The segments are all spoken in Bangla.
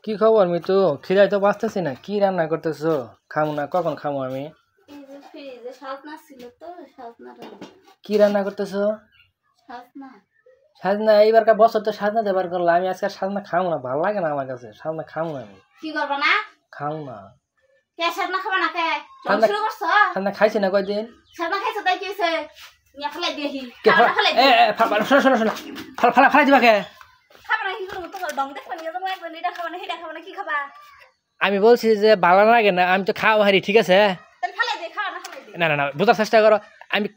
কি খবর মিতু? খিদায় তো বাঁচতেছি না। কি রান্না করতেছো? খামু না, কখন খামু আমি? কি রান্না করতেছো? সাজনা? এইবারকার বছর তো সাজনা দেবার করলো। আমি আজকে সাজনা খামু না, ভালো লাগে না আমার কাছে। সাজনা খামু না আমি। কি করবা না? খামু না। কে সাজনা খাবা না কে? শুরু করছো? সাজনা খাইছি না কয়দিন। সাজনা খাইছো তাই কি হইছে? নিয়া ফেলাই দিহি। শোনো ফালাই দিবা কে? খাবা না কি করব তো ডং দেখবা নিয়া যাবো একবার এটা খাবা না সেটা খাবা না কি খাবা? আমি বলছি যে ভালো লাগে না, আমি তো খাওয়া হারি, ঠিক আছে? তাহলে ফেলাই দে, খাবা না ফেলাই দে। না বোঝার চেষ্টা করো। আমি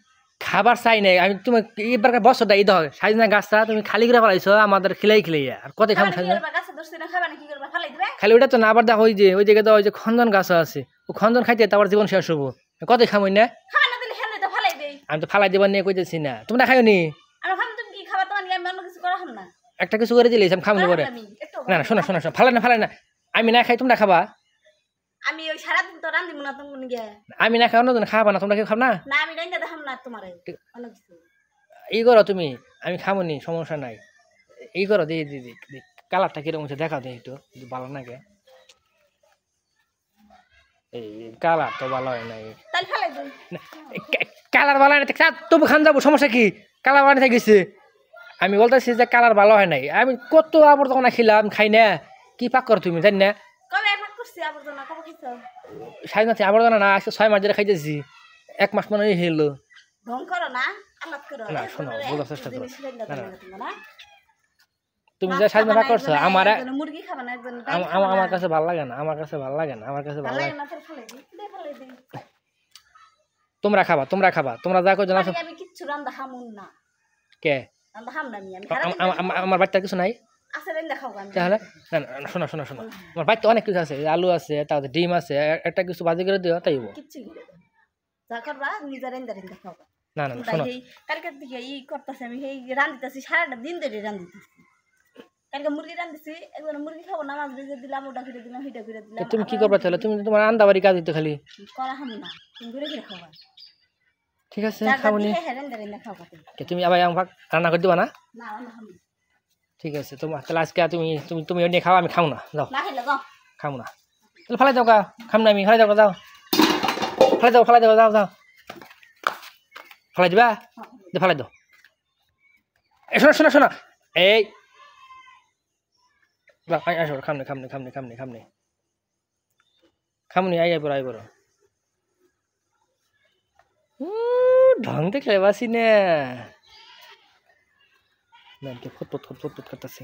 খাবার চাই নাই। আমি তুমি এবারকার বছরটা ঈদ হয় সাজনা গাছটা তুমি খালি করে ফেলাইছো আমাদের খিলাই আর কত খাম সাজনা। গাছে দোস্ত না খাবা না কি করবা ফেলাই দিবে? খালি ওটা তো না, আবার দেখো ওই জায়গায় তো ওই যে খন্দন গাছ আছে, ও খন্দন খাইতে তারপর জীবন শেষ হবো। কত খামই না? খাবা না দিলে হেলে তো ফেলাই দেই। আমি তো ফালাই দিবার নিয়ে কইতেছি না, তোমরা খাইও নি। আমি খাম, তুমি কি খাবা? তোমার নিয়ে আমি অন্য কিছু করা হম না। একটা কিছু করে দিলেই আমি খামনি করে। না শোনো ফালাই না, আমি না খাই তোমরা খাবা। আমি ওই সারাদিন তো রান্দিব না তুমি গিয়ে। আমি না খাই অন্যজন খাবা না, তোমরা কেউ খাব না? না আমি রাইন্দা দেখাম না তোমারে অন্য কিছু। এই করো তুমি, আমি খামনি, সমস্যা নাই। এই করো দি কালারটা কিরকম হচ্ছে দেখাও দিই একটু, ভালো লাগে। এই কালার তো ভালো হয় নাই। তাই ফেলাই দেই। কালার ভালো হয় না তবু খান যাবো, সমস্যা কি? কালার ভালো গেছে। আমি বলতেছি যে কালার ভালো হয় নাই। আমি কত আবর্জনা খেলাম, খাই না। কি পাক করো তুমি জানি না? কবে একবার করছি আবর্জনা? কবে খাইছো? সাইনাতে আবর্জনা না, আজকে 6 মাস ধরে খাইতেছি। 1 মাস মনে হলো। ঢং করো না, আলাপ করো না শোনো, বোঝার চেষ্টা করো। না তুমি যে সাজনা না করছো আমার মুরগি খাবা না একজন। আমার কাছে ভালো লাগে না, আমার কাছে ভালো লাগে না। তোমরা খাবা তোমরা যা করছো না। আমি কিচ্ছু রান্দা খামুন না। কে? রান্দা খাম না আমি। আমার বাড়িতে কিছু নাই আছে রান্দা খাও আমি। তাহলে না শোনো আমার বাড়িতে অনেক কিছু আছে, আলু আছে, তারপর ডিম আছে, একটা কিছু ভাজি করে দিও তাইব। কিচ্ছু যা করবা নিজে রান্দা খাওয়া। না শোনো, কালকে থেকে ই করতেছি আমি, এই রান্দিতেছি সারাটা দিন ধরে রান্দিতেছি। কালকে মুরগি রান্দিছি, একজন মুরগি খাবো না, মাছ ভেজে দিলাম, ওটা করে দিলাম, হিটা করে দিলাম। তুমি কি করবা তাহলে? তুমি তোমার রান্না বাড়ি কাজ দিতে খালি করা হাম না, তুমি ঘুরে ঘুরে খাওয়া। ঠিক আছে খাবনি। রান্দা খাওয়া তুমি আবার আমাকে রান্না করে দিবা না? না রান্না খাবো। ঠিক আছে, তোমার তাহলে আজকে তুমি নিয়ে খাও, আমি খাও না। যাও না খেলে যাও, খাও না তাহলে ফালাই দাও। খাম না আমি, ফালাই দাও, যাও ফালাই দাও যাও ফালাই দিবা, ফালাই দাও। শোনো এই আসো, খামনি আই বড় ঢং দেখলে বাসি না, ফুটফুট করতেছি।